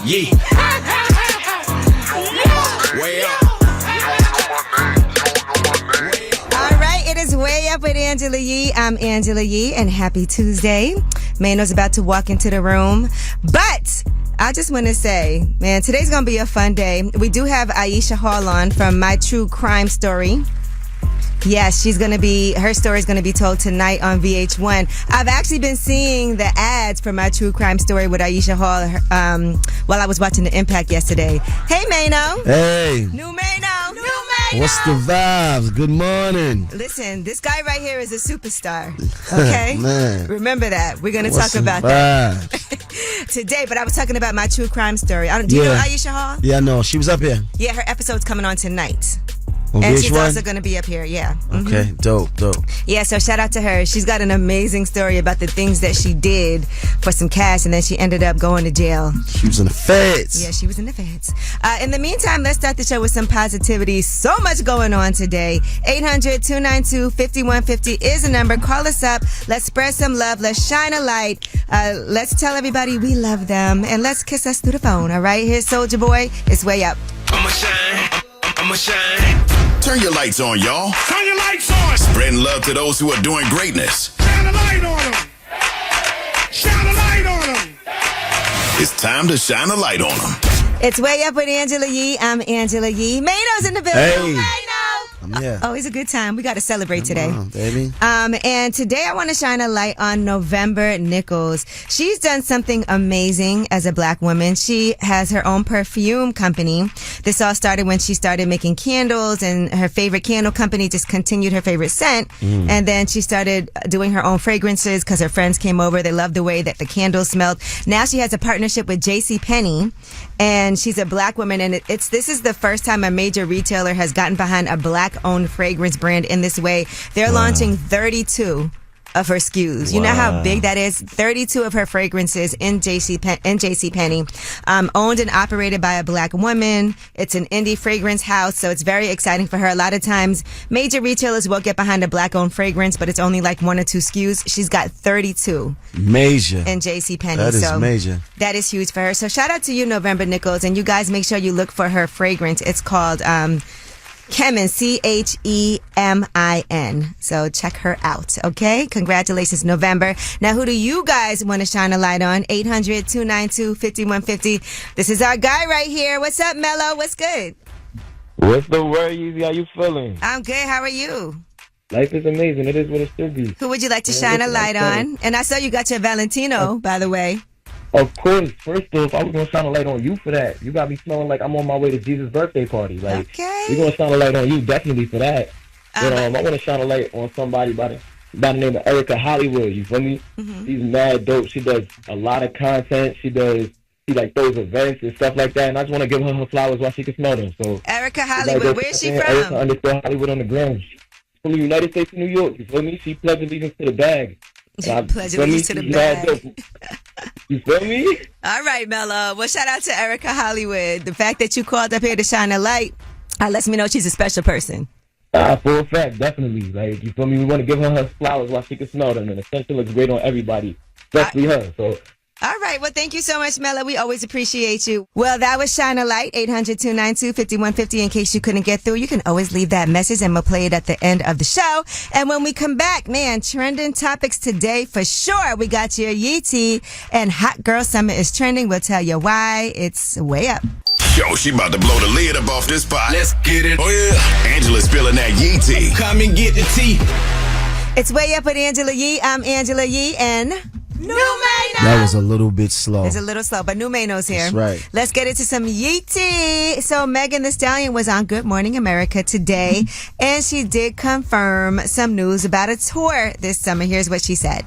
Yee. Way up. All right, it is Way Up with Angela Yee. I'm Angela Yee, and happy Tuesday. Maino's about to walk into the room, but I just want to say, man, today's going to be a fun day. We do have Aisha Hall on from My True Crime Story. Yes, her story is going to be told tonight on VH1. I've actually been seeing the ads for My True Crime Story with Aisha Hall while I was watching The Impact yesterday. Hey, Maino. Hey. New Maino. New Maino. What's the vibes? Good morning. Listen, this guy right here is a superstar. Okay? Man. Remember that. We're going to What's talk about that today, but I was talking about My True Crime Story. Do you know Aisha Hall? Yeah, I know. She was up here. Yeah, her episode's coming on tonight. On And VH1? she's also going to be up here, yeah. Okay, dope. Yeah, so shout out to her. She's got an amazing story about the things that she did for some cash, and then she ended up going to jail. She was in the feds. Yeah, she was in the feds. In the meantime, let's start the show with some positivity. So much going on today. 800-292-5150 is the number. Call us up. Let's spread some love. Let's shine a light. Let's tell everybody we love them, and let's kiss us through the phone, all right? Here's Soulja Boy. It's Way Up. I'ma shine. I'ma shine. Turn your lights on, y'all. Turn your lights on. Spreading love to those who are doing greatness. Shine a light on them. Shine a light on them. It's time to shine a light on them. It's Way Up with Angela Yee. I'm Angela Yee. Maino's in the building. Hey. Maino. I'm here. Oh, it's a good time. We got to celebrate today. Come on, baby. And today I want to shine a light on November Nichols. She's done something amazing as a black woman. She has her own perfume company. This all started when she started making candles, and her favorite candle company just continued her favorite scent. And then she started doing her own fragrances because her friends came over. They loved the way that the candles smelled. Now she has a partnership with JCPenney, and she's a black woman. And this is the first time a major retailer has gotten behind a black-owned fragrance brand in this way. They're launching 32 of her SKUs. You know how big that is? 32 of her fragrances in JCPenney. Owned and operated by a black woman. It's an indie fragrance house, so it's very exciting for her. A lot of times, major retailers will get behind a black-owned fragrance, but it's only like 1 or 2 SKUs. She's got 32. Major. In JCPenney. That is major. That is huge for her. So shout out to you, November Nichols, and you guys make sure you look for her fragrance. It's called Chemin, Chemin. So check her out, okay? Congratulations, November. Now, who do you guys want to shine a light on? 800-292-5150. This is our guy right here. What's up, Mello? What's good? What's the word, Easy? How you feeling? I'm good. How are you? Life is amazing. It is what it should be. Who would you like to shine a light on? And I saw you got your Valentino, by the way. Of course. First off, I was going to shine a light on you for that. You got me smelling like I'm on my way to Jesus' birthday party. Like, okay. We're going to shine a light on you definitely for that. But I want to shine a light on somebody by the name of Erica Hollywood. You feel me? She's mad dope. She does a lot of content. She throws events and stuff like that. And I just want to give her flowers while she can smell them. So Erica Hollywood, where's she from? Erica _ Hollywood on the ground. She's from the United States of New York. You feel me? She pledged allegiance to the bag. Pledge allegiance to the bag. You feel me? All right, Mello. Well, shout out to Erica Hollywood. The fact that you called up here to shine a light lets me know she's a special person. For a fact, definitely. Like, you feel me? We want to give her flowers while she can smell them, and the scent looks great on everybody, especially her. So. All right. Well, thank you so much, Mello. We always appreciate you. Well, that was Shine a Light, 800-292-5150. In case you couldn't get through, you can always leave that message and we'll play it at the end of the show. And when we come back, man, trending topics today for sure. We got your Yeetie and Hot Girl Summer is trending. We'll tell you why. It's Way Up. Yo, she about to blow the lid up off this pot. Let's get it. Oh, yeah. Angela's spilling that Yee tea. Come and get the tea. It's Way Up with Angela Yee. I'm Angela Yee and New Maino. That was a little bit slow. It's a little slow, but New Maino's here. That's right. Let's get into some Yeetie. So Megan Thee Stallion was on Good Morning America today, and she did confirm some news about a tour this summer. Here's what she said.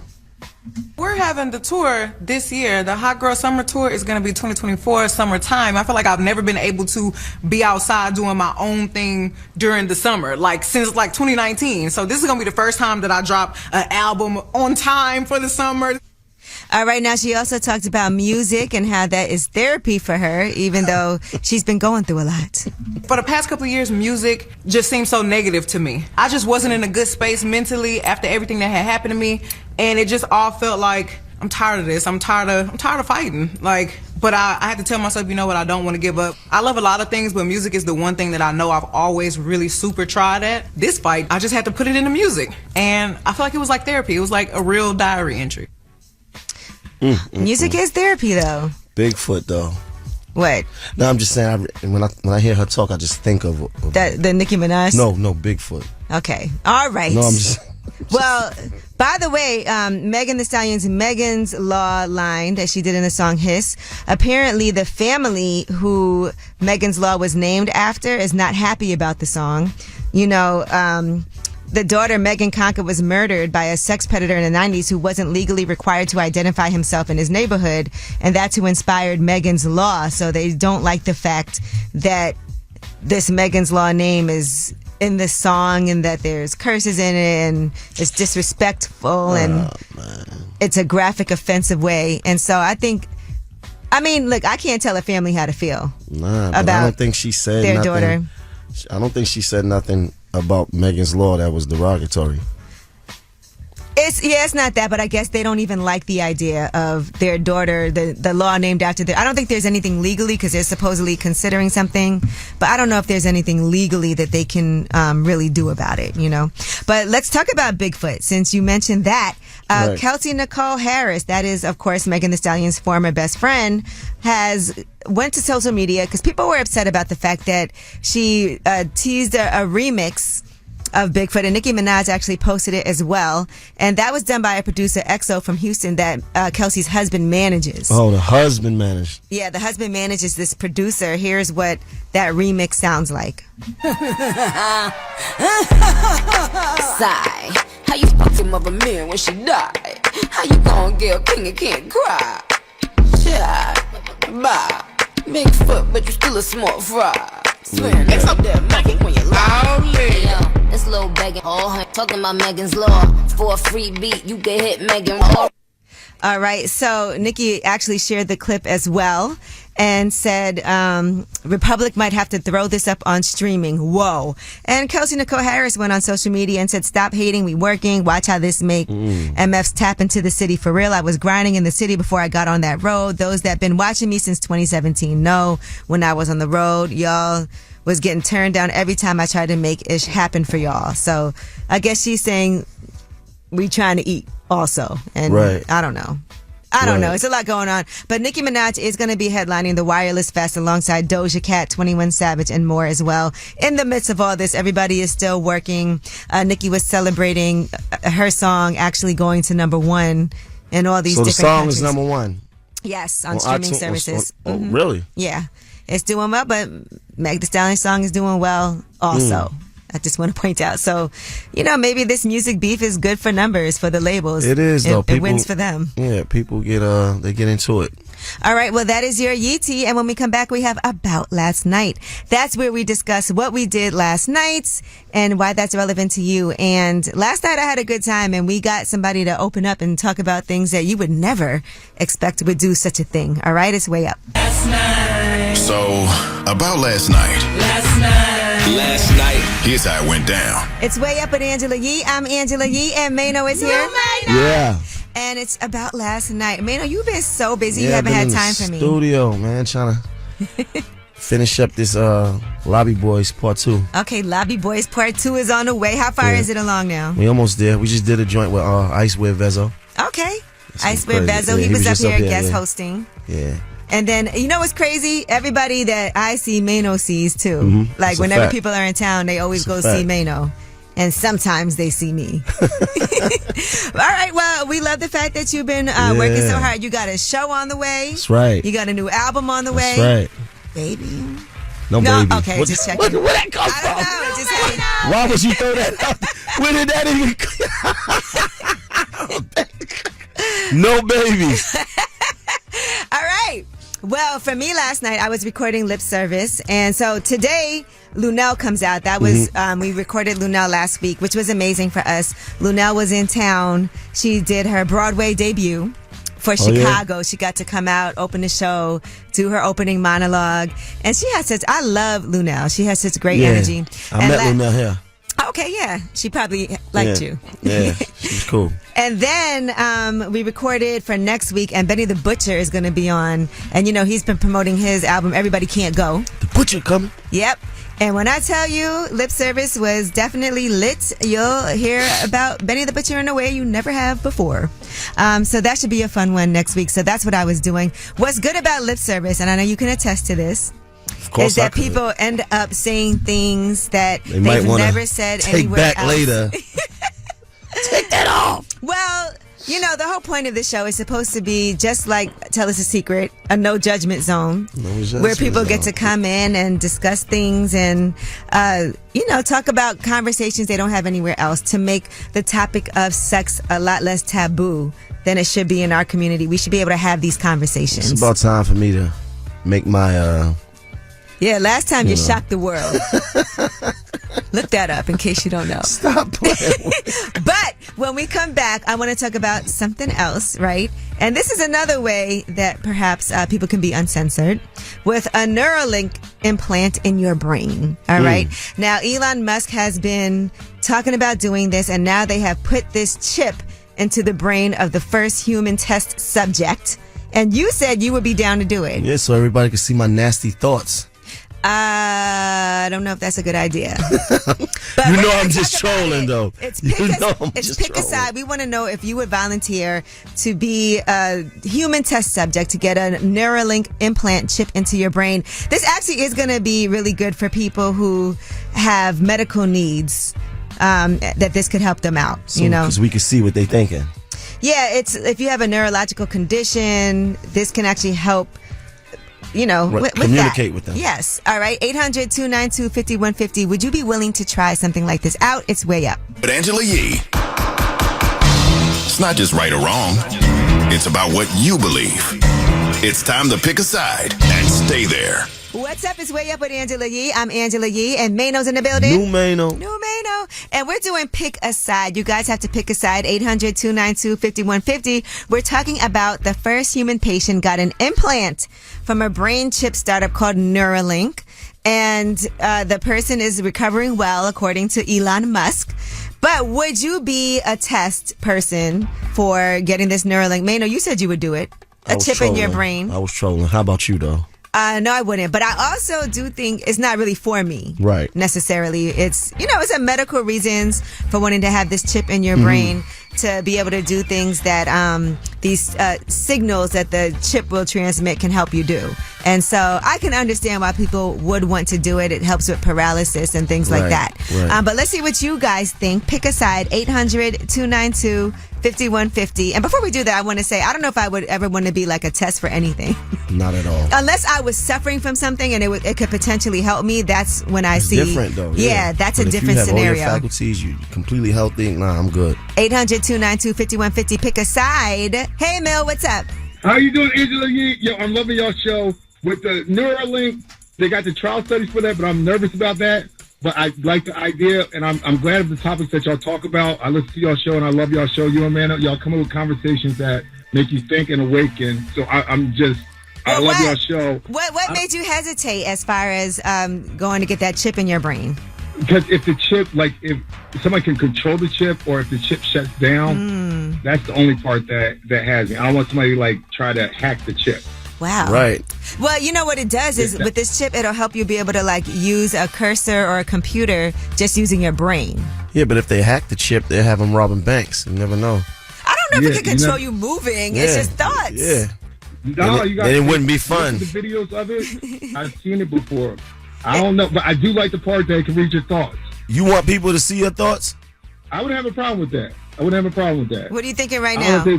We're having the tour this year. The Hot Girl Summer Tour is going to be 2024 summertime. I feel like I've never been able to be outside doing my own thing during the summer, like since like 2019. So this is going to be the first time that I drop an album on time for the summer. All right, now she also talked about music and how that is therapy for her, even though she's been going through a lot. For the past couple of years, music just seemed so negative to me. I just wasn't in a good space mentally after everything that had happened to me, and it just all felt like I'm tired of this. I'm tired of fighting. Like, But I had to tell myself, you know what, I don't want to give up. I love a lot of things, but music is the one thing that I know I've always really super tried at. This fight, I just had to put it into music. And I feel like it was like therapy. It was like a real diary entry. Music is therapy, though. Bigfoot, though. What? No, I'm just saying, when I hear her talk, I just think of The Nicki Minaj? No, Bigfoot. Okay. All right. No, I'm just... Well, by the way, Megan Thee Stallion's Megan's Law line that she did in the song Hiss, apparently the family who Megan's Law was named after is not happy about the song. You know, the daughter, Megan Conker, was murdered by a sex predator in the 90s who wasn't legally required to identify himself in his neighborhood, and that's who inspired Megan's Law. So they don't like the fact that this Megan's Law name is in this song and that there's curses in it and it's disrespectful and it's a graphic, offensive way. And so I mean, look, I can't tell a family how to feel about I don't think she said their nothing. daughter. I don't think she said nothing about Megan's Law that was derogatory. It's not that, but I guess they don't even like the idea of their daughter, the law named after I don't think there's anything legally, because they're supposedly considering something, but I don't know if there's anything legally that they can really do about it, you know. But let's talk about Bigfoot, since you mentioned that. Right. Kelsey Nicole Harris, that is, of course, Megan Thee Stallion's former best friend, went to social media because people were upset about the fact that she teased a remix of Bigfoot, and Nicki Minaj actually posted it as well, and that was done by a producer, EXO from Houston, that Kelsey's husband manages. Oh, the husband managed. Yeah, the husband manages this producer. Here's what that remix sounds like. Sigh. How you fucking mother man when she died? How you gonna get a king and can't cry? Child, bye. Bigfoot, but you still a smart fry. Swearing up that mother when you lie. Yo, this little begging, talking about Megan's Law. For a free beat, you can hit Megan. All right, so Nicki actually shared the clip as well and said Republic might have to throw this up on streaming. Whoa. And Kelsey Nicole Harris went on social media and said, stop hating, we working, watch how this make MFs tap into the city for real. I was grinding in the city before I got on that road. Those that been watching me since 2017 know when I was on the road, y'all was getting turned down every time I tried to make ish happen for y'all. So I guess she's saying we trying to eat also. And right. I don't know. I don't know. It's a lot going on. But Nicki Minaj is going to be headlining the Wireless Fest alongside Doja Cat, 21 Savage, and more as well. In the midst of all this, everybody is still working. Nicki was celebrating her song actually going to #1 in all these different countries. So the song is #1? Yes, on streaming services. Really? Yeah. It's doing well, but Meg Thee Stallion's song is doing well also. I just want to point out. So, you know, maybe this music beef is good for numbers for the labels. It is, though. It wins for them. Yeah, people get into it. All right, well, that is your Yeetie. And when we come back, we have About Last Night. That's where we discuss what we did last night and why that's relevant to you. And last night I had a good time, and we got somebody to open up and talk about things that you would never expect would do such a thing. All right, it's way up. Last night. So, about last night. Last night. Here's how it went down. It's way up with Angela Yee. I'm Angela Yee, and Maino is here. Yeah. And it's about last night. Maino, you've been so busy. You haven't had time for me. Studio, man, trying to finish up this Lobby Boys Part 2. Okay, Lobby Boys Part 2 is on the way. How far is it along now? We almost there. We just did a joint with Ice with Vezo. Okay. Ice with Vezo. Yeah, he was up here yeah, guest hosting. Yeah. And then, you know what's crazy? Everybody that I see, Maino sees too. Like, That's a whenever fact. people are in town, they always go see Maino. And sometimes they see me. All right, well, we love the fact that you've been working so hard. You got a show on the way. That's right. You got a new album on the way. That's right. Baby. No, baby. Okay, just checking. Where that come I don't from? know. It just happened. Why would you throw that out? Where did that even No babies. All right. Well, for me last night, I was recording Lip Service. And so today, Lunel comes out. That was, we recorded Lunel last week, which was amazing for us. Lunel was in town. She did her Broadway debut for Chicago. Yeah. She got to come out, open the show, do her opening monologue. And she has I love Lunel. She has such great energy. I met Lunel here. Okay, yeah. She probably liked you. Yeah, she was cool. And then we recorded for next week, and Benny the Butcher is going to be on. And, he's been promoting his album, Everybody Can't Go. The Butcher coming. Yep. And when I tell you lip service was definitely lit, you'll hear about Benny the Butcher in a way you never have before. So that should be a fun one next week. So that's what I was doing. What's good about lip service, and I know you can attest to this, is that people end up saying things that they've never said anywhere else. Later. Take that off. Well, the whole point of the show is supposed to be just like Tell Us a Secret, a no judgment zone, where people get to come in and discuss things and, talk about conversations they don't have anywhere else, to make the topic of sex a lot less taboo than it should be in our community. We should be able to have these conversations. It's about time for me to make my... Yeah, last time you shocked the world. Look that up in case you don't know. Stop playing. But when we come back, I want to talk about something else, right? And this is another way that perhaps people can be uncensored, with a Neuralink implant in your brain. All right. Now, Elon Musk has been talking about doing this, and now they have put this chip into the brain of the first human test subject. And you said you would be down to do it. Yeah, so everybody can see my nasty thoughts. I don't know if that's a good idea. But I'm just trolling, though. It's pick a side. We want to know if you would volunteer to be a human test subject to get a Neuralink implant chip into your brain. This actually is going to be really good for people who have medical needs, that this could help them out, Because we can see what they're thinking. Yeah, it's if you have a neurological condition, this can actually help. With communicate with them. Yes. All right. 800-292-5150. Would you be willing to try something like this out? It's way up. But Angela Yee, it's not just right or wrong. It's about what you believe. It's time to pick a side and stay there. What's up? It's Way Up with Angela Yee. I'm Angela Yee, and Maino's in the building. New Maino. And we're doing Pick a Side. You guys have to pick a side. 800-292-5150. We're talking about the first human patient got an implant from a brain chip startup called Neuralink. And the person is recovering well, according to Elon Musk. But would you be a test person for getting this Neuralink? Maino, you said you would do it. A chip in your brain. I was trolling. How about you, though? No, I wouldn't. But I also do think it's not really for me. Right. Necessarily. It's, it's a medical reasons for wanting to have this chip in your brain to be able to do things that these signals that the chip will transmit can help you do. And so I can understand why people would want to do it. It helps with paralysis and things like that. Right. But let's see what you guys think. Pick a side. 800-292-5150. And before we do that, I want to say, I don't know if I would ever want to be like a test for anything. Not at all. Unless I was suffering from something and it could potentially help me. That's when I see. Different though. Yeah, that's but a different if you have scenario. All your faculties, you completely healthy. Nah, I'm good. 800-292-5150. Pick a side. Hey, Mel, what's up? How you doing, Angela Yee? Yo, I'm loving y'all show. With the Neuralink, they got the trial studies for that, but I'm nervous about that. But I like the idea, and I'm glad of the topics that y'all talk about. I listen to y'all show, and I love y'all show. You and Maino, y'all come up with conversations that make you think and awaken. So I love y'all show. What made you hesitate as far as going to get that chip in your brain? Because if the chip, if somebody can control the chip, or if the chip shuts down, that's the only part that has me. I don't want somebody to try to hack the chip. Wow. Right. Well, you know what it does is with this chip, it'll help you be able to use a cursor or a computer just using your brain. Yeah, but if they hack the chip, they'll have them robbing banks. You never know. I don't know if it can control you moving. Yeah. It's just thoughts. Yeah. No, you guys. It wouldn't be fun. The videos of it, I've seen it before. I don't know, but I do like the part that it can read your thoughts. You want people to see your thoughts? I wouldn't have a problem with that. I wouldn't have a problem with that. What are you thinking right now? I don't know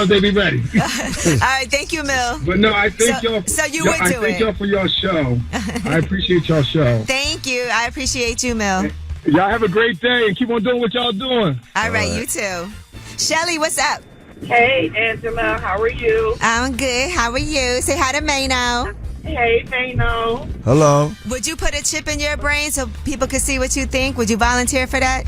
if they'd be ready. All right, thank you, Mil. But no, I thank y'all. So you would do it. I thank y'all for y'all show. I appreciate y'all show. Thank you. I appreciate you, Mil. Y'all have a great day and keep on doing what y'all doing. All right, you too. Shelly, what's up? Hey, Angela. How are you? I'm good. How are you? Say hi to Maino. Hey, Maino. Hello. Would you put a chip in your brain so people could see what you think? Would you volunteer for that?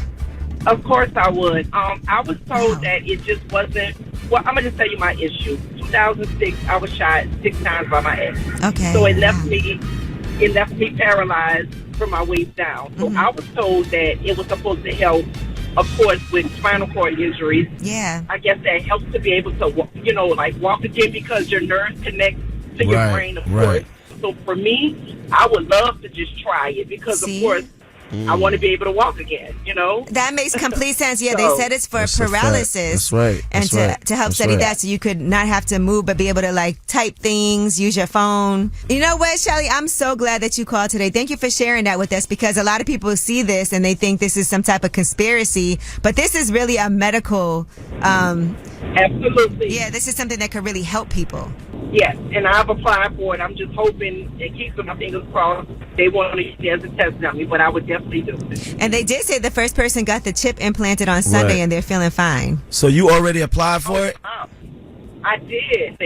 Of course I would. I was told that it just wasn't. Well, I'm gonna just tell you my issue. 2006, I was shot 6 times by my ex. Okay. So it left me paralyzed from my waist down. So I was told that it was supposed to help, of course, with spinal cord injuries. Yeah. I guess that helps to be able to, like walk again because your nerves connect to your brain, of course. So for me, I would love to just try it because, of course, I want to be able to walk again, That makes complete sense. Yeah, So- they said it's for paralysis. That's right. And That's to right. help That's study right. that so you could not have to move but be able to like type things, use your phone. You know what, Shelly? I'm so glad that you called today. Thank you for sharing that with us because a lot of people see this and they think this is some type of conspiracy, but this is really a medical Absolutely. Yeah, this is something that could really help people. Yes, and I've applied for it. I'm just hoping and keeping my fingers crossed they want to use it as a test dummy, but I would definitely do it. And they did say the first person got the chip implanted on Sunday Right. and they're feeling fine. So you already applied for it? I did.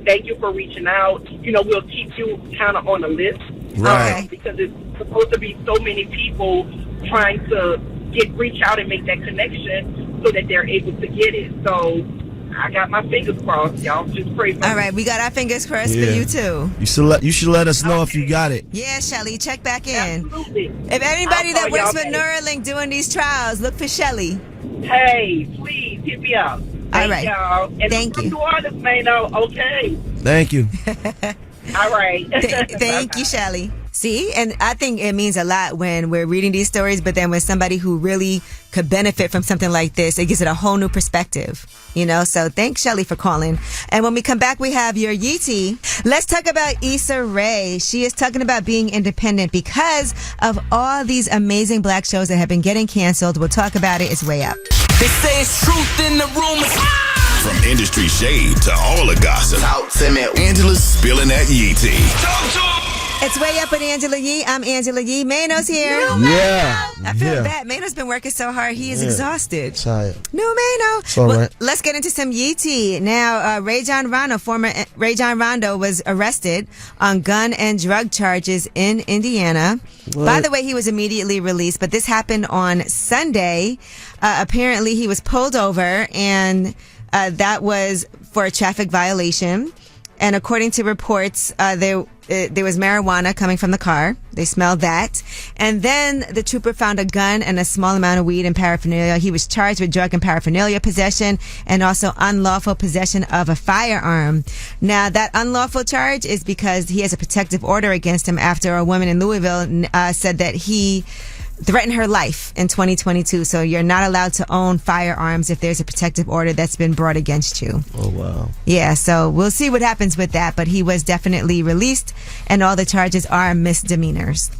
Thank you for reaching out. We'll keep you kind of on the list. Right. Because it's supposed to be so many people trying to reach out and make that connection so that they're able to get it. So I got my fingers crossed. Y'all just pray for me. All right, we got our fingers crossed for Yeah. you too. You should let us know if you got it. Yeah, Shelly, check back in. Absolutely. If anybody I'll that call works y'all with back. Neuralink doing these trials, look for Shelly. Hey, please hit me up. All right. Y'all. And Thank I'm you. from New Orleans, Maino. Okay. Thank you. All right. Thank you, Shelly. See, and I think it means a lot when we're reading these stories, but then when somebody who really could benefit from something like this, it gives it a whole new perspective, So thanks, Shelly, for calling. And when we come back, we have your Yeetie. Let's talk about Issa Rae. She is talking about being independent because of all these amazing black shows that have been getting canceled. We'll talk about it. It's way up. They say it's truth in the rumors. From industry shade to all the gossip, Talk to me. Angela's spilling that yee tea. It's way up with Angela Yee. I'm Angela Yee. Maino's here. Yeah. I feel Yeah. bad. Maino's been working so hard. He is exhausted. Tired. No, Maino. It's all right. Let's get into some Yee tea. Now, former Ray John Rondo was arrested on gun and drug charges in Indiana. What? By the way, he was immediately released, but this happened on Sunday. Apparently, he was pulled over, and that was for a traffic violation. And according to reports, there was marijuana coming from the car. They smelled that. And then the trooper found a gun and a small amount of weed and paraphernalia. He was charged with drug and paraphernalia possession and also unlawful possession of a firearm. Now, that unlawful charge is because he has a protective order against him after a woman in Louisville said that he threatened her life in 2022. So you're not allowed to own firearms if there's a protective order that's been brought against you. Oh, wow. Yeah, so we'll see what happens with that, but he was definitely released and all the charges are misdemeanors.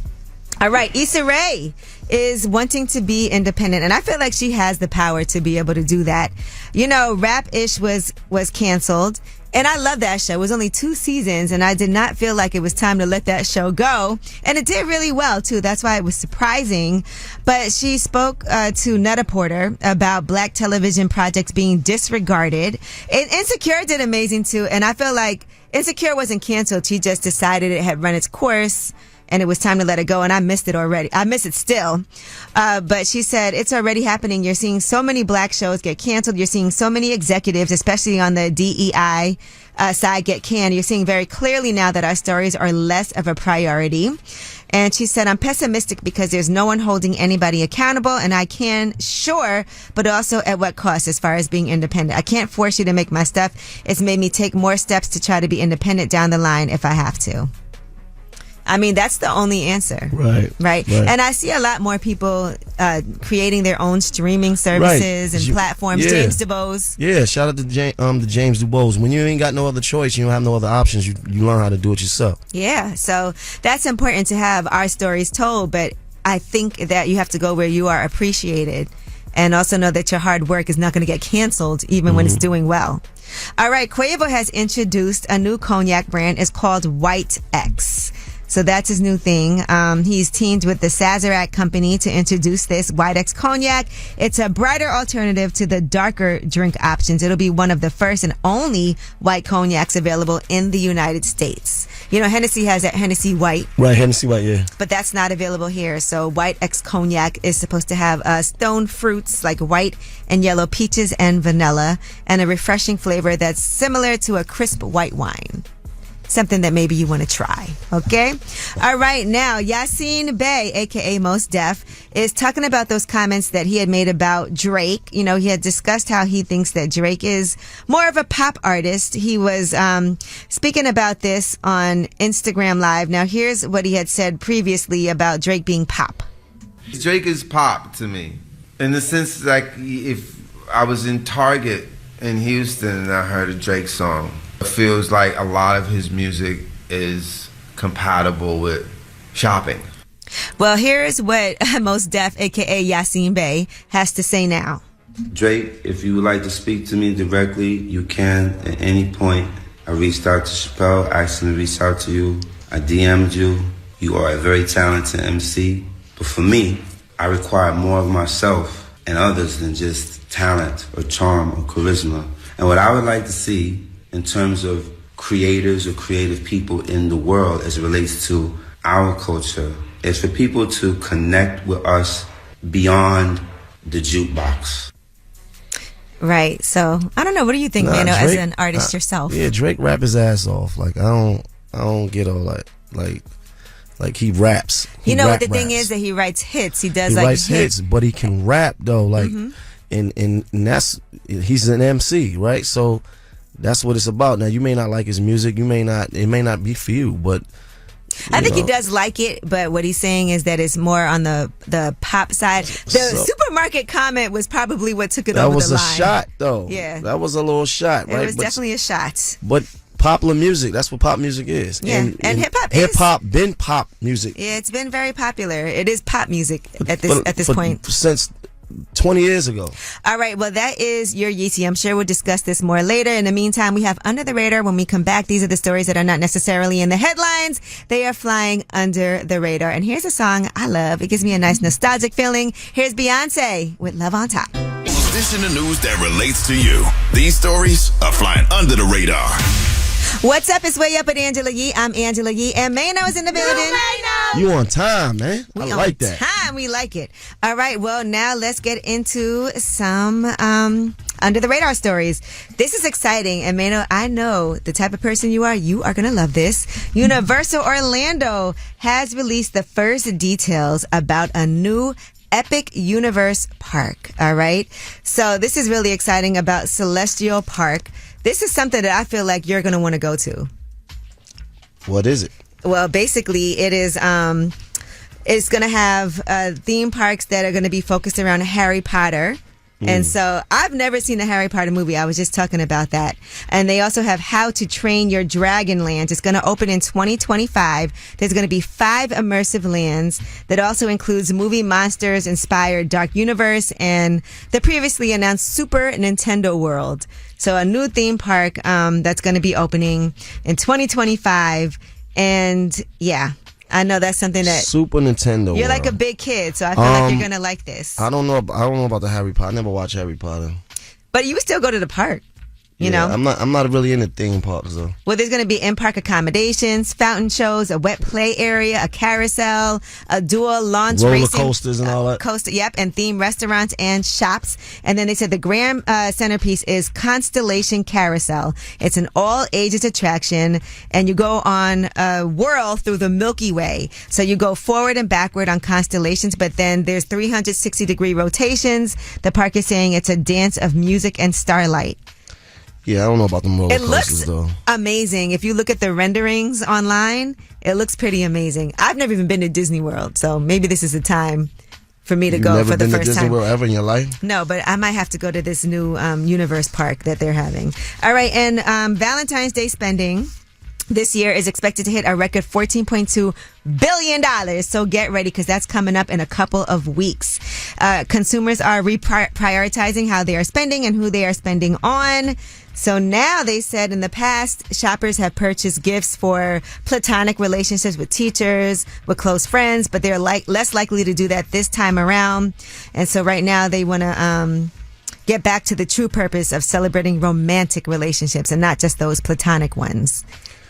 All right, Issa Rae is wanting to be independent, and I feel like she has the power to be able to do that. Rap-ish was canceled, and I love that show. It was only 2 seasons, and I did not feel like it was time to let that show go. And it did really well, too. That's why it was surprising. But she spoke to Net-a-Porter about black television projects being disregarded. And Insecure did amazing, too. And I feel like Insecure wasn't canceled. She just decided it had run its course and it was time to let it go, and I missed it already. I miss it still. But she said, it's already happening. You're seeing so many black shows get canceled. You're seeing so many executives, especially on the DEI side, get canned. You're seeing very clearly now that our stories are less of a priority. And she said, I'm pessimistic because there's no one holding anybody accountable, and I can, sure, but also at what cost as far as being independent. I can't force you to make my stuff. It's made me take more steps to try to be independent down the line if I have to. I mean, that's the only answer. Right. And I see a lot more people creating their own streaming services and platforms. Yeah. James DuBose. Yeah, shout out to James DuBose. When you ain't got no other choice, you don't have no other options, you learn how to do it yourself. Yeah, so that's important to have our stories told, but I think that you have to go where you are appreciated and also know that your hard work is not going to get canceled even when it's doing well. All right, Quavo has introduced a new cognac brand. It's called White X. So that's his new thing. He's teamed with the Sazerac company to introduce this White X cognac. It's a brighter alternative to the darker drink options. It'll be one of the first and only white cognacs available in the United States. Hennessy has that Hennessy White. Right, Hennessy White, yeah. But that's not available here. So White X cognac is supposed to have stone fruits like white and yellow peaches and vanilla, and a refreshing flavor that's similar to a crisp white wine. something that maybe you want to try. Okay? All right, now Yasiin Bay, aka Mos Def, is talking about those comments that he had made about Drake. You know, he had discussed how he thinks that Drake is more of a pop artist. He was speaking about this on Instagram Live. Now, here's what he had said previously about Drake being pop. Drake is pop to me, in the sense like if I was in Target in Houston and I heard a Drake song, it feels like a lot of his music is compatible with shopping. Well, here's what Mos Def, aka Yasiin Bay, has to say now. Drake, if you would like to speak to me directly, you can at any point. I reached out to Chappelle, asked him to reach out to you. I DM'd you. You are a very talented MC. But for me, I require more of myself and others than just talent or charm or charisma. And what I would like to see in terms of creators or creative people in the world as it relates to our culture is for people to connect with us beyond the jukebox. Right. So I don't know. What do you think, Maino, as an artist yourself? Yeah, Drake rap his ass off. Like I don't get all that. Like he raps. You know what the thing is that he writes hits. He does like writes hits, but he can rap though. Like and that's he's an MC, right? So that's what it's about. Now you may not like his music. It may not be for you, but I think he does like it, but what he's saying is that it's more on the pop side. The supermarket comment was probably what took it over the line. That was a shot, though. Yeah. That was a little shot, right? It was definitely a shot. But popular music, that's what pop music is. Yeah, and hip-hop is. Hip-hop been pop music. Yeah, it's been very popular. It is pop music at this point. Since 20 years ago. All right, well, that is your Yeezy. I'm sure we'll discuss this more later. In the meantime, we have Under the Radar. When we come back, these are the stories that are not necessarily in the headlines. They are flying under the radar. And here's a song I love. It gives me a nice nostalgic feeling. Here's Beyonce with Love on Top. This in the news that relates to you. These stories are flying under the radar. What's up? It's Way Up with Angela Yee. I'm Angela Yee, and Maino is in the building. You on time, man. We I like that. Time. We like it. All right. Well, now let's get into some under the radar stories. This is exciting, and Maino, I know the type of person you are. You are gonna love this. Universal Orlando has released the first details about a new Epic Universe Park. All right. So this is really exciting about Celestial Park. This is something that I feel like you're going to want to go to. What is it? Well, basically, it is. It's going to have theme parks that are going to be focused around Harry Potter. And so I've never seen a Harry Potter movie. I was just talking about that. And they also have How to Train Your Dragon Land. It's going to open in 2025. There's going to be 5 immersive lands that also includes movie monsters inspired Dark Universe and the previously announced Super Nintendo World. So a new theme park that's going to be opening in 2025. And yeah, I know that's something that Super Nintendo. You're like a big kid, so I feel like you're gonna like this. I don't know about the Harry Potter. I never watched Harry Potter. But you would still go to the park. You know, I'm not really into theme parks though. Well, there's going to be in-park accommodations, fountain shows, a wet play area, a carousel, a dual launch roller racing, coasters and all that. And themed restaurants and shops. And then they said the grand centerpiece is Constellation Carousel. It's an all ages attraction, and you go on a whirl through the Milky Way. So you go forward and backward on constellations, but then there's 360-degree rotations. The park is saying it's a dance of music and starlight. Yeah, I don't know about them roller coasters though. It looks amazing. If you look at the renderings online, it looks pretty amazing. I've never even been to Disney World, so maybe this is the time for me to go for the first time. Never been to Disney World ever in your life? No, but I might have to go to this new Universe Park that they're having. All right, and Valentine's Day spending this year is expected to hit a record $14.2 billion. So get ready, because that's coming up in a couple of weeks. Consumers are prioritizing how they are spending and who they are spending on. So now they said in the past, shoppers have purchased gifts for platonic relationships with teachers, with close friends, but they're less likely to do that this time around. And so right now they want to get back to the true purpose of celebrating romantic relationships and not just those platonic ones.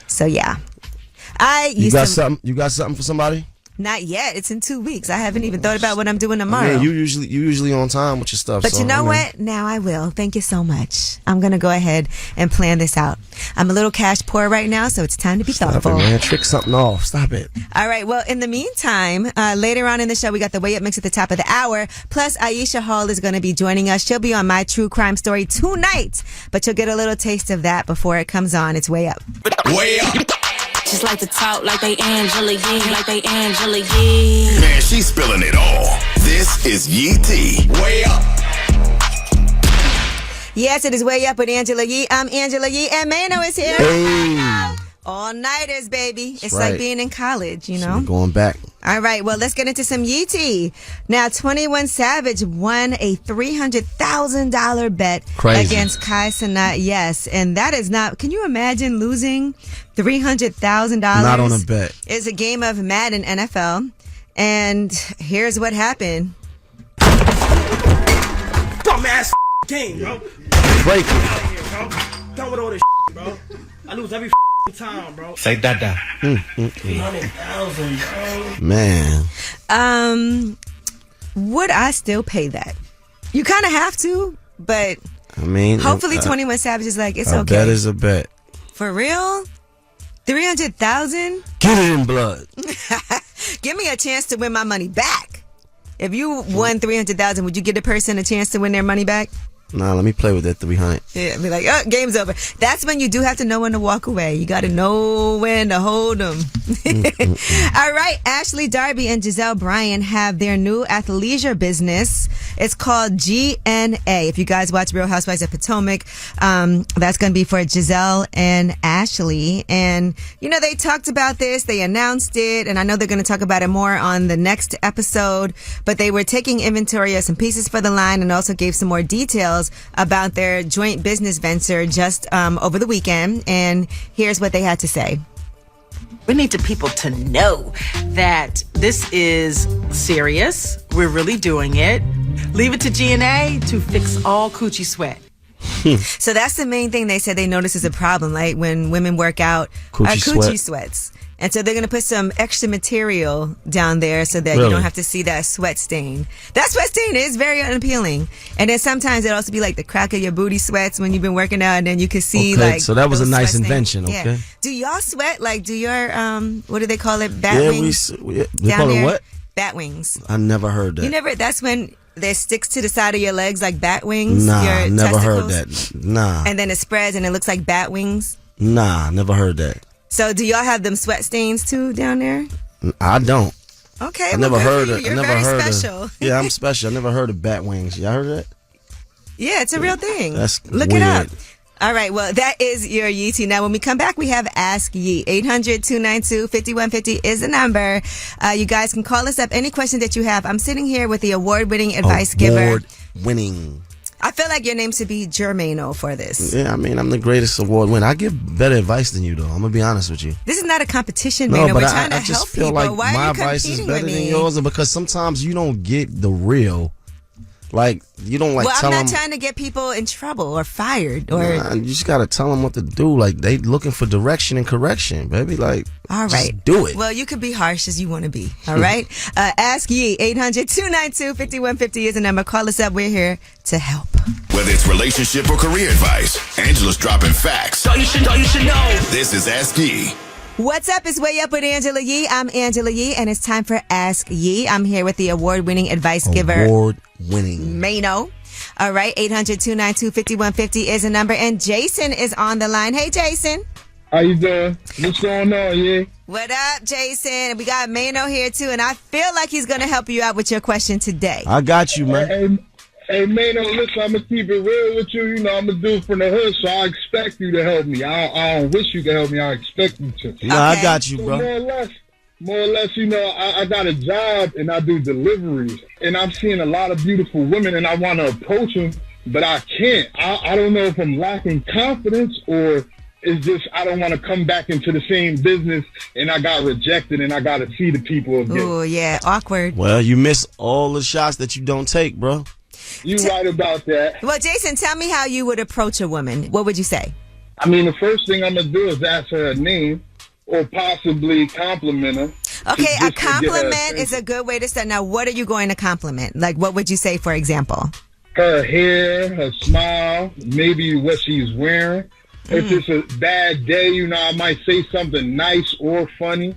So yeah, You got something for somebody? Not yet. It's in 2 weeks. I haven't even thought about what I'm doing tomorrow. Yeah, you usually on time with your stuff. But so, you know what? Now I will. Thank you so much. I'm going to go ahead and plan this out. I'm a little cash poor right now, so it's time to be thoughtful. Stop it, man. Trick something off. Stop it. All right. Well, in the meantime, later on in the show, we got the Way Up Mix at the top of the hour. Plus, Aisha Hall is going to be joining us. She'll be on My True Crime Story tonight, but you'll get a little taste of that before it comes on. It's Way Up. Way up. Just like to talk like they Angela Yee, like they Angela Yee. Man, she's spilling it all. This is Yee T. Way up. Yes, it is Way Up with Angela Yee. I'm Angela Yee, and Maino is here. Hey. All-nighters, baby. It's right. like being in college, you know? So going back. All right, well, let's get into some Yee T. Now, 21 Savage won a $300,000 bet against Kai Cenat. Yes, and that is not... Can you imagine losing $300,000? Not on a bet. It's a game of Madden NFL, and here's what happened. Dumbass game, bro. Break it. Done with all this bro. I lose every time, bro. Say that. 100,000, bro. Man. Would I still pay that? You kind of have to, but I mean, hopefully 21 Savage is like, it's a okay. bet is a bet. For real? 300,000? Get it in blood. Give me a chance to win my money back. If you won 300,000, would you give the person a chance to win their money back? Nah, let me play with that 300. Yeah, be like, oh, game's over. That's when you do have to know when to walk away. You got to know when to hold them. All right, Ashley Darby and Giselle Bryant have their new athleisure business. It's called GNA. If you guys watch Real Housewives of Potomac, that's going to be for Giselle and Ashley. And, you know, they talked about this. They announced it. And I know they're going to talk about it more on the next episode. But they were taking inventory of some pieces for the line and also gave some more details about their joint business venture just over the weekend. And here's what they had to say. We need the people to know that this is serious. We're really doing it. Leave it to GNA to fix all coochie sweat. So that's the main thing they said they notice is a problem, like when women work out, coochie sweats. And so they're going to put some extra material down there so that you don't have to see that sweat stain. That sweat stain is very unappealing. And then sometimes it'll also be like the crack of your booty sweats when you've been working out, and then you can see so that was a nice invention, stains. okay? Yeah. Do y'all sweat? Like, do your, what do they call it? Bat wings? They call it what? Bat wings. I never heard that. You never, that's when there sticks to the side of your legs like bat wings? Nah, your never testicles, heard that. Nah. And then it spreads and it looks like bat wings? Nah, never heard that. So do y'all have them sweat stains too down there? I don't. Okay, I never heard of. You're very special. Yeah, I'm special. I never heard of bat wings. Y'all heard that? Yeah, it's a real thing. Look it up. All right, well, that is your Yee T. Now, when we come back, we have Ask Yee. 800-292-5150 is the number. You guys can call us up. Any question that you have. I'm sitting here with the award-winning advice giver. Award-winning. I feel like your name should be Jermaino for this. Yeah, I mean, I'm the greatest award winner. I give better advice than you, though. I'm going to be honest with you. This is not a competition, No, Maino. but We're trying to I just help feel people. like Why my are you advice is competing better with than me? yours, because sometimes you don't get the real. Like, you don't well, tell I'm not them. trying to get people in trouble or fired. Or Nah, you just got to tell them what to do. Like, they looking for direction and correction, baby. Like, all right, just do it. Well, you can be harsh as you want to be. All right. Ask Yee. 800-292-5150 is the number. Call us up. We're here to help. Whether it's relationship or career advice, Angela's dropping facts. All you should know. This is Ask Yee. What's up? It's Way Up with Angela Yee. I'm Angela Yee, and it's time for Ask Yee. I'm here with the award-winning advice giver, Award-winning Maino. All right, 800-292-5150 is the number, and Jason is on the line. Hey, Jason. How you doing? What's going on, yeah? What up, Jason? We got Maino here, too, and I feel like he's going to help you out with your question today. I got you, man. Hey, Maino, listen, I'm going to keep it real with you. You know, I'm a dude from the hood, so I expect you to help me. I don't wish you could help me. I expect you to. No, I got you, bro. More or less, you know, I got a job and I do deliveries. And I'm seeing a lot of beautiful women and I want to approach them, but I can't. I don't know if I'm lacking confidence or it's just I don't want to come back into the same business and I got rejected and I got to see the people again. Oh, yeah, awkward. Well, you miss all the shots that you don't take, bro. You right about that. Well, Jason, tell me how you would approach a woman. What would you say? I mean, the first thing I'm going to do is ask her name or possibly compliment her. Okay, Just a compliment is a good way to start. Now, what are you going to compliment? Like, what would you say, for example? Her hair, her smile, maybe what she's wearing. If it's a bad day, you know, I might say something nice or funny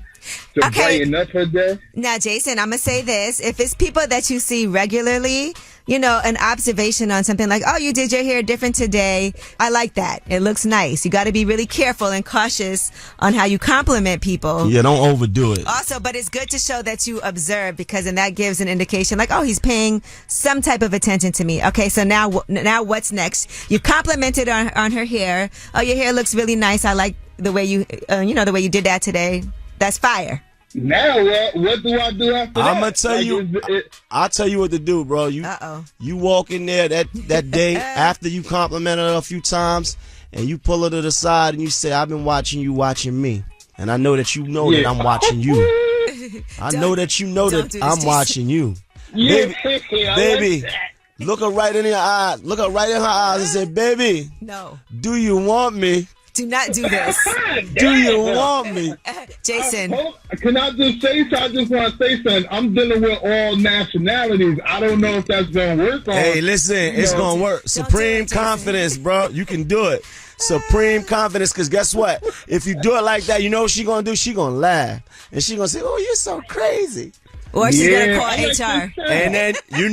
to brighten up her day. Now, Jason, I'm going to say this. If it's people that you see regularly, you know, an observation on something like, oh, you did your hair different today. I like that. It looks nice. You got to be really careful and cautious on how you compliment people. Yeah, don't overdo it. Also, but it's good to show that you observe, because then that gives an indication like, oh, he's paying some type of attention to me. Okay, so now what's next? You've complimented on her hair. Oh, your hair looks really nice. I like the way you, the way you did that today. That's fire. Now what do I do after that? I'm gonna tell you. I'll tell you what to do, bro. You walk in there that day after you complimented her a few times, and you pull her to the side and you say, "I've been watching you, watching me, and I know that you know that I'm watching you. I know that you know that I'm watching you, baby." Look her right in her eyes. Look her right in her eyes and say, "Baby, no. Do you want me? Do not do this. Do you want me?" Jason. Can I just say something? I just want to say something. I'm dealing with all nationalities. I don't know if that's going to work. Hey, listen, it's going to work. Supreme confidence, bro. You can do it. Supreme confidence, because guess what? If you do it like that, you know what she's going to do? She's going to laugh. And she's going to say, "Oh, you're so crazy." Or she's going to call HR. And then you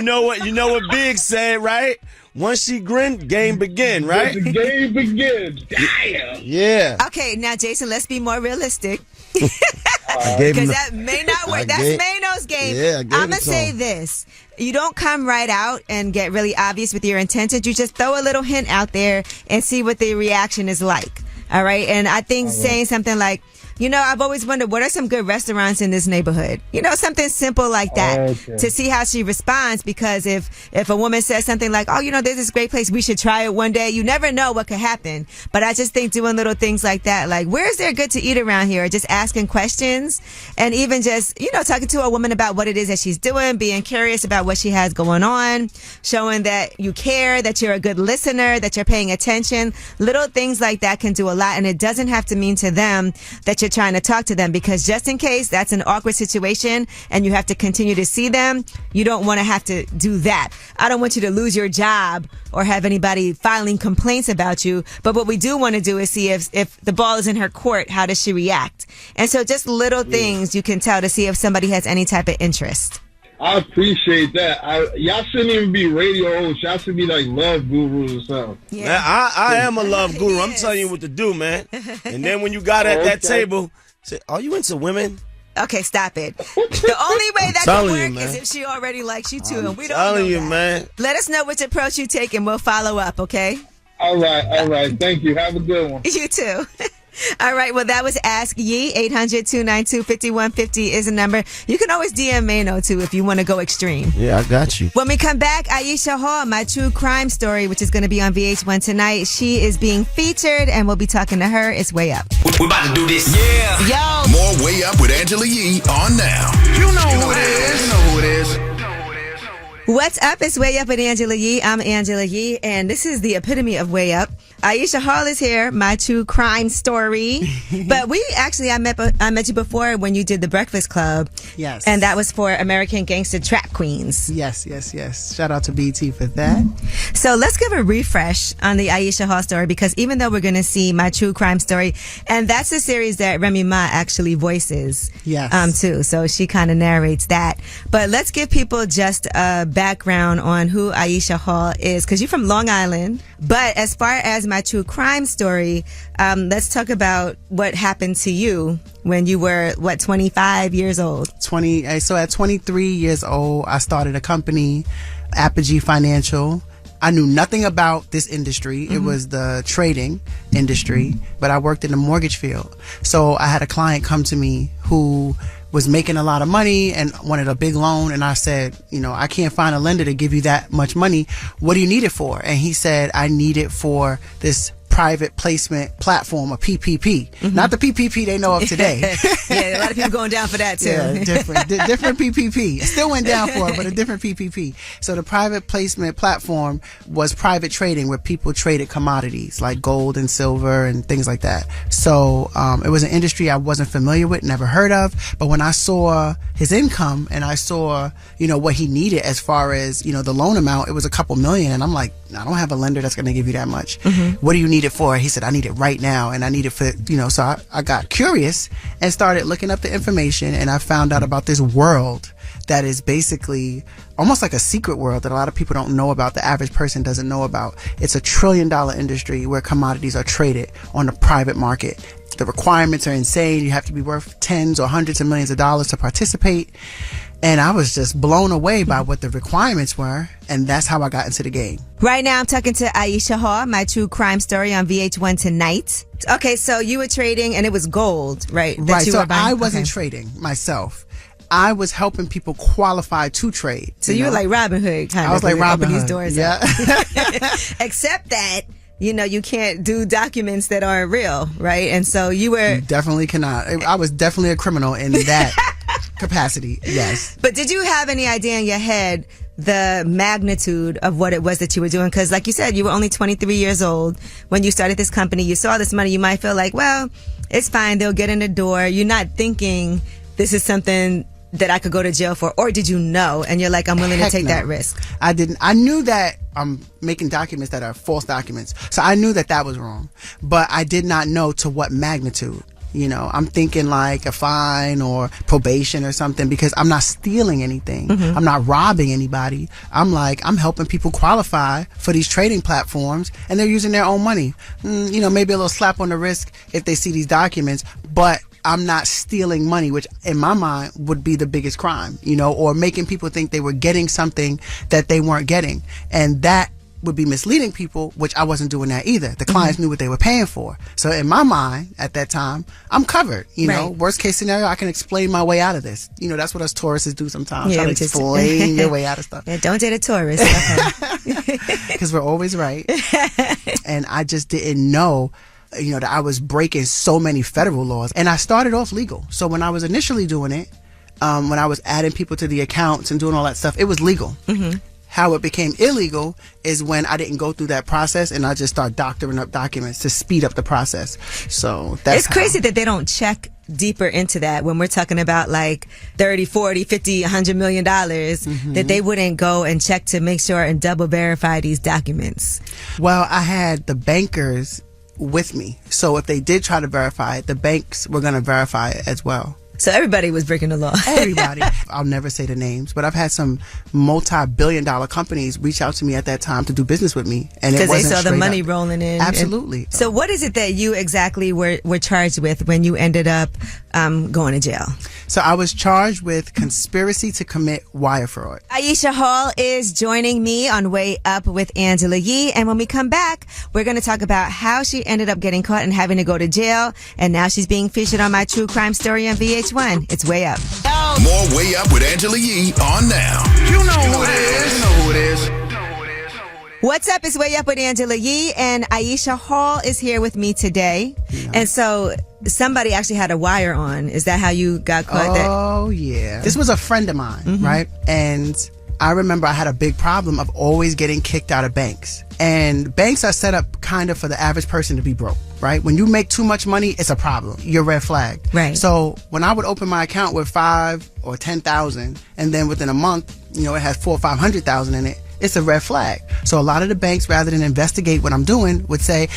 know what Big said, right? Once she grin, game begin, right? The game begins. Damn. Yeah. Okay, now Jason, let's be more realistic. Because that may not work. That's Maino's game. Yeah, I'm going to say this. You don't come right out and get really obvious with your intentions. You just throw a little hint out there and see what the reaction is like. All right? And I think saying something like, you know, I've always wondered, what are some good restaurants in this neighborhood? You know, something simple like that to see how she responds. Because if a woman says something like, oh, you know, there's this great place, we should try it one day, you never know what could happen. But I just think doing little things like that, like, where is there good to eat around here? Or just asking questions, and even just, you know, talking to a woman about what it is that she's doing, being curious about what she has going on, showing that you care, that you're a good listener, that you're paying attention. Little things like that can do a lot. And it doesn't have to mean to them that you're trying to talk to them, because just in case that's an awkward situation and you have to continue to see them, you don't want to have to do that. I don't want you to lose your job or have anybody filing complaints about you. But what we do want to do is see if the ball is in her court, how does she react? And so just little things you can tell to see if somebody has any type of interest. I appreciate that. Y'all shouldn't even be radio hosts. Y'all should be like love gurus or something. Yeah. Man, I am a love guru. I'm telling you what to do, man. And then when you got at that table, say, "Are you into women?" Okay, stop it. The only way that can work is if she already likes you too, and we don't know telling you, that. man. Let us know which approach you take, and we'll follow up. Okay. All right. Thank you. Have a good one. You too. All right. Well, that was Ask Yee. 800-292-5150 is the number. You can always DM Maino too if you want to go extreme. Yeah, I got you. When we come back, Aisha Hall, my true crime story, which is going to be on VH1 tonight. She is being featured, and we'll be talking to her. It's Way Up. We're about to do this. Yeah. Yo. More Way Up with Angela Yee on now. You know who it is. You know who it is. What's up? It's Way Up with Angela Yee. I'm Angela Yee, and this is the epitome of Way Up. Aisha Hall is here, my true crime story. But I met you before when you did the Breakfast Club. Yes. And that was for American Gangster Trap Queens. Yes. Shout out to BT for that. So let's give a refresh on the Aisha Hall story, because even though we're going to see my true crime story, and that's a series that Remy Ma actually voices. Yes. Too. So she kind of narrates that. But let's give people just a background on who Aisha Hall is, because you're from Long Island. But as far as my true crime story, let's talk about what happened to you when you were, 25 years old? So at 23 years old, I started a company, Apogee Financial. I knew nothing about this industry. Mm-hmm. It was the trading industry, but I worked in the mortgage field. So I had a client come to me who was making a lot of money and wanted a big loan. And I said, I can't find a lender to give you that much money. What do you need it for? And he said, I need it for this private placement platform, a PPP. Not the PPP they know of today. Yeah, a lot of people going down for that too. Yeah, different PPP. It still went down for it, but a different PPP. So the private placement platform was private trading where people traded commodities like gold and silver and things like that. So it was an industry I wasn't familiar with, never heard of. But when I saw his income and I saw, what he needed as far as, the loan amount, it was a couple million. And I'm like, I don't have a lender that's going to give you that much. What do you need it for? He said, I need it right now. And I need it for, so I got curious and started looking up the information, and I found out about this world that is basically almost like a secret world that a lot of people don't know about, the average person doesn't know about. It's a $1 trillion industry where commodities are traded on the private market. The requirements are insane. You have to be worth tens or hundreds of millions of dollars to participate. And I was just blown away by what the requirements were. And that's how I got into the game. Right now, I'm talking to Aisha Hall, my true crime story on VH1 tonight. Okay, so you were trading and it was gold, right? Right. So I wasn't trading myself. I was helping people qualify to trade. So you were like Robin Hood, kind of. I was like Robin Hood. These doors. Yeah. Except that, you can't do documents that aren't real, right? And so you were... You definitely cannot. I was definitely a criminal in that capacity, yes. But did you have any idea in your head the magnitude of what it was that you were doing? Because like you said, you were only 23 years old when you started this company. You saw this money. You might feel like, well, it's fine. They'll get in the door. You're not thinking this is something that I could go to jail for, or did you know and you're like, I'm willing to take that risk? I didn't. I knew that I'm making documents that are false documents, so I knew that was wrong, but I did not know to what magnitude. I'm thinking like a fine or probation or something, because I'm not stealing anything. I'm not robbing anybody. I'm helping people qualify for these trading platforms, and they're using their own money. Maybe a little slap on the wrist if they see these documents, but I'm not stealing money, which in my mind would be the biggest crime, or making people think they were getting something that they weren't getting. And that would be misleading people, which I wasn't doing that either. The clients knew what they were paying for. So in my mind at that time, I'm covered. Worst case scenario, I can explain my way out of this. That's what us tourists do sometimes. Try to explain your way out of stuff. Yeah, don't date a tourist. Because we're always right. And I just didn't know that I was breaking so many federal laws. And I started off legal. So when I was initially doing it, when I was adding people to the accounts and doing all that stuff, it was legal. How it became illegal is when I didn't go through that process and I just start doctoring up documents to speed up the process. So that's crazy that they don't check deeper into that when we're talking about like 30, 40, 50, $100 million, that they wouldn't go and check to make sure and double verify these documents. Well, I had the bankers with me. So if they did try to verify it, the banks were going to verify it as well. So everybody was breaking the law. Everybody. I'll never say the names, but I've had some multi-billion-dollar companies reach out to me at that time to do business with me, and it wasn't because they saw the money up. rolling in. Absolutely. So what is it that you exactly were charged with when you ended up going to jail? So I was charged with conspiracy to commit wire fraud. Aisha Hall is joining me on Way Up with Angela Yee, and when we come back, we're going to talk about how she ended up getting caught and having to go to jail, and now she's being featured on my true crime story on VH1. It's Way Up. More Way Up with Angela Yee on now. You know who it is. You know who it is. What's up? It's Way Up with Angela Yee, and Aisha Hall is here with me today. Yeah. And so somebody actually had a wire on. Is that how you got caught? Oh, yeah. This was a friend of mine, right? And I remember I had a big problem of always getting kicked out of banks. And banks are set up kind of for the average person to be broke, right? When you make too much money, it's a problem. You're red flagged. Right. So when I would open my account with 5 or 10,000, and then within a month, it has 400,000 or 500,000 in it, it's a red flag. So a lot of the banks, rather than investigate what I'm doing, would say,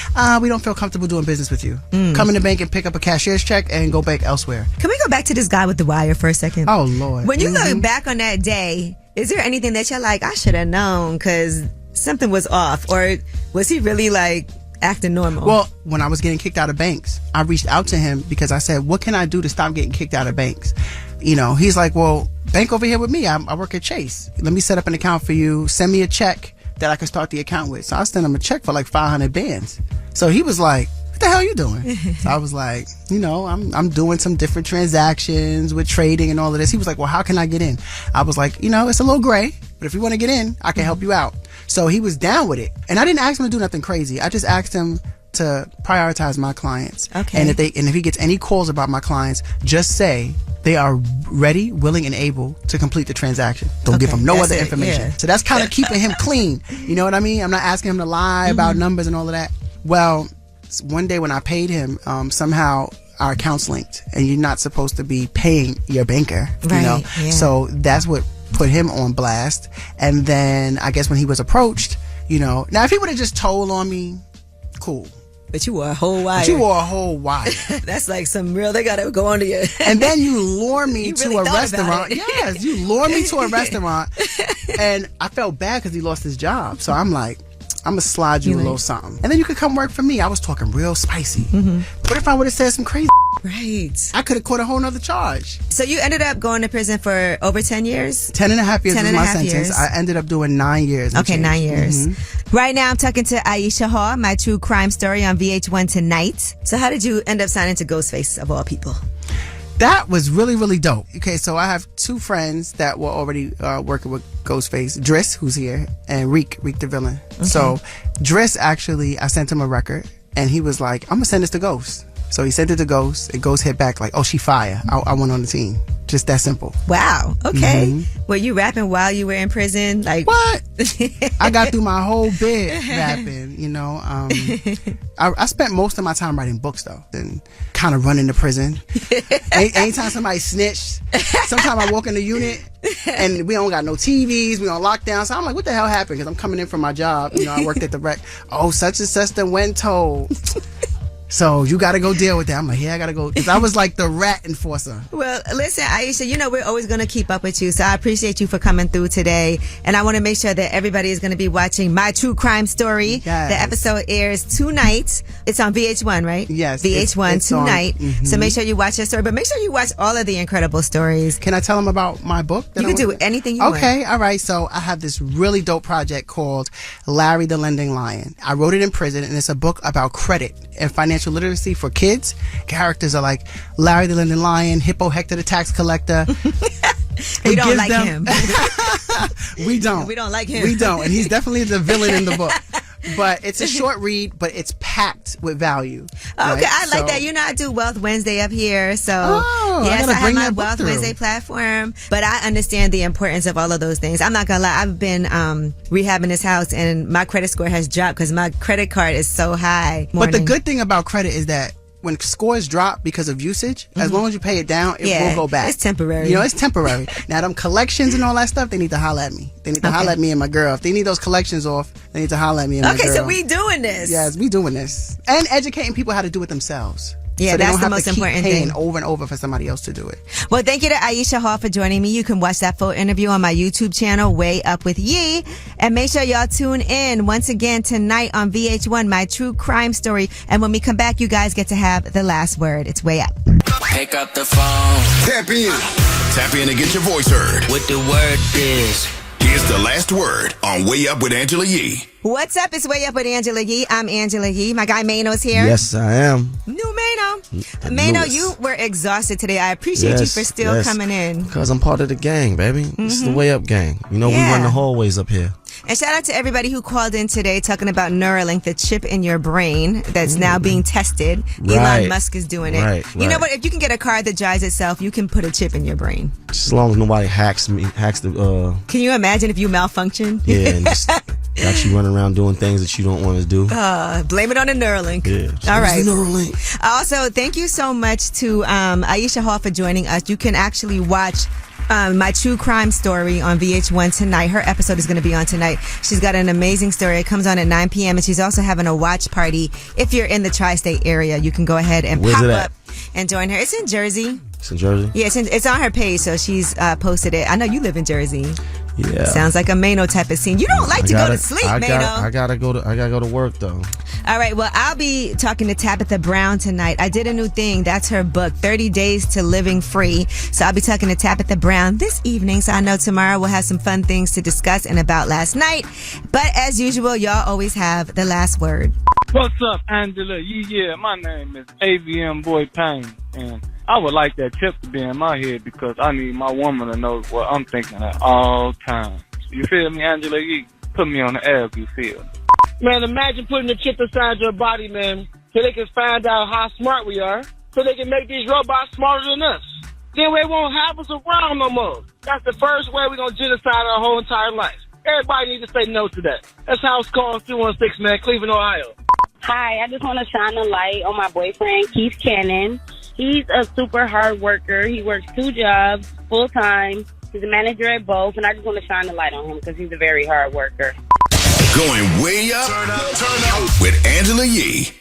we don't feel comfortable doing business with you. Come in the bank and pick up a cashier's check and go bank elsewhere. Can we go back to this guy with the wire for a second? Oh, Lord. When you look back on that day, is there anything that you're like, I should have known because something was off? Or was he really like acting normal? Well, when I was getting kicked out of banks, I reached out to him because I said, what can I do to stop getting kicked out of banks? He's like, well, bank over here with me. I work at Chase. Let me set up an account for you. Send me a check that I can start the account with. So I sent him a check for like 500 bands. So he was like, what the hell are you doing? So I was like, I'm doing some different transactions with trading and all of this. He was like, well, how can I get in? I was like, it's a little gray, but if you want to get in, I can help you out. So he was down with it. And I didn't ask him to do nothing crazy. I just asked him, to prioritize my clients. Okay. And if he gets any calls about my clients, just say they are ready, willing, and able to complete the transaction. Don't give him no other information. Yeah. So that's kind of keeping him clean. You know what I mean? I'm not asking him to lie about numbers and all of that. Well, one day when I paid him, somehow our accounts linked, and you're not supposed to be paying your banker. Right, You know, yeah. so that's what put him on blast. And then I guess when he was approached, you know, now if he would have just told on me, cool. But you wore a whole wire. But you wore a whole wire. That's like some real, they gotta go under you. And then you lure me You to really a thought about restaurant. it. Yes, you lure me to a restaurant. And I felt bad because he lost his job. So I'm like, I'm gonna slide you a little something. And then you could come work for me. I was talking real spicy. What if I would have said some crazy? Right. I could have caught a whole nother charge. So you ended up going to prison for over 10 years? 10 and a half years 10 was and a my half sentence. years. I ended up doing 9 years. and Okay, change. 9 years. Right now I'm talking to Aisha Hall, my true crime story on VH1 tonight. So how did you end up signing to Ghostface of all people? That was really, really dope. Okay, so I have two friends that were already working with Ghostface. Driss, who's here, and Reek the villain. So Driss, actually, I sent him a record, and he was like, I'm going to send this to Ghost. So he sent it to Ghost, and Ghost hit back like, oh, she fire. I went on the team. Just that simple. Wow. Okay. Were you rapping while you were in prison? Like what? I got through my whole bit rapping, you know. I spent most of my time writing books though, and kind of running the prison. Anytime somebody snitched, sometimes I walk in the unit and we don't got no TVs, we on lockdown. So I'm like, what the hell happened? Because I'm coming in from my job. You know, I worked at the rec. Oh, such and such done went told. So you got to go deal with that. I'm like, yeah, I got to go. Because I was like the rat enforcer. Well, listen, Aisha, you know we're always going to keep up with you. So I appreciate you for coming through today. And I want to make sure that everybody is going to be watching My True Crime Story. Yes. The episode airs tonight. It's on VH1, right? Yes. VH1 it's tonight. on, So make sure you watch that story. But make sure you watch all of the incredible stories. Can I tell them about my book? You can do anything you want. Okay, all right. So I have this really dope project called Larry the Lending Lion. I wrote it in prison, and it's a book about credit and financial literacy for kids. Characters are like Larry the Lending Lion, Hippo Hector the tax collector. We don't like him. We don't. We don't like him. We don't. And he's definitely the villain in the book. But it's a short read, but it's packed with value. Okay, I like that. You know, I do Wealth Wednesday up here. So, yes, I have my Wealth Wednesday platform. But I understand the importance of all of those things. I'm not going to lie. I've been rehabbing this house, and my credit score has dropped because my credit card is so high. But the good thing about credit is that when scores drop because of usage, as long as you pay it down, it will go back. It's temporary. You know, it's temporary. Now, them collections and all that stuff, they need to holler at me. They need to holler at me and my girl. If they need those collections off, they need to holler at me and my girl. Okay, so we doing this. Yes, we doing this. And educating people how to do it themselves. Yeah, so they that's don't the have most to keep important paying thing. over and over for somebody else to do it. Well, thank you to Aisha Hall for joining me. You can watch that full interview on my YouTube channel, Way Up With Yee. And make sure y'all tune in once again tonight on VH1, My True Crime Story. And when we come back, you guys get to have the last word. It's Way Up. Pick up the phone. Tap in. Tap in and get your voice heard. What the word is. Here's the last word on Way Up with Angela Yee. What's up? It's Way Up with Angela Yee. I'm Angela Yee. My guy Maino's here. Yes, I am. New Maino. Maino, you were exhausted today. I appreciate you for still coming in. Because I'm part of the gang, baby. This is the Way Up gang. You know, we run the hallways up here. And shout out to everybody who called in today talking about Neuralink, the chip in your brain that's now being tested. Elon Musk is doing it. You know what? If you can get a car that drives itself, you can put a chip in your brain. Just as long as nobody hacks the... Can you imagine if you malfunction? Yeah, and just got you running around doing things that you don't want to do. Blame it on the Neuralink. Yeah. All right. Neuralink. Also, thank you so much to Aisha Hall for joining us. You can actually watch My True Crime Story on VH1 tonight. Her episode is going to be on tonight. She's got an amazing story. It comes on at 9 p.m. and she's also having a watch party. If you're in the tri-state area, you can go ahead and pop up and join her. It's in Jersey. It's in Jersey? Yeah, it's on her page, so she's posted it. I know you live in Jersey. Yeah. Sounds like a Maino type of scene. You don't like to go to sleep, Maino. I gotta go to work though. All right, well, I'll be talking to Tabitha Brown tonight. I did a new thing. That's her book, 30 Days to Living Free. So I'll be talking to Tabitha Brown this evening. So I know tomorrow we'll have some fun things to discuss and about last night. But as usual, y'all always have the last word. What's up, Angela? Yeah, my name is AVM Boy Payne. And I would like that chip to be in my head because I need my woman to know what I'm thinking at all times. You feel me, Angela? You put me on the air if you feel. Man, imagine putting a chip inside your body, man, so they can find out how smart we are, so they can make these robots smarter than us. Then they won't have us around no more. That's the first way we're going to genocide our whole entire life. Everybody needs to say no to that. That's House Call 216, man, Cleveland, Ohio. Hi, I just want to shine a light on my boyfriend, Keith Cannon. He's a super hard worker. He works 2 jobs, full-time. He's a manager at both, and I just want to shine a light on him because he's a very hard worker. Going way up with Angela Yee.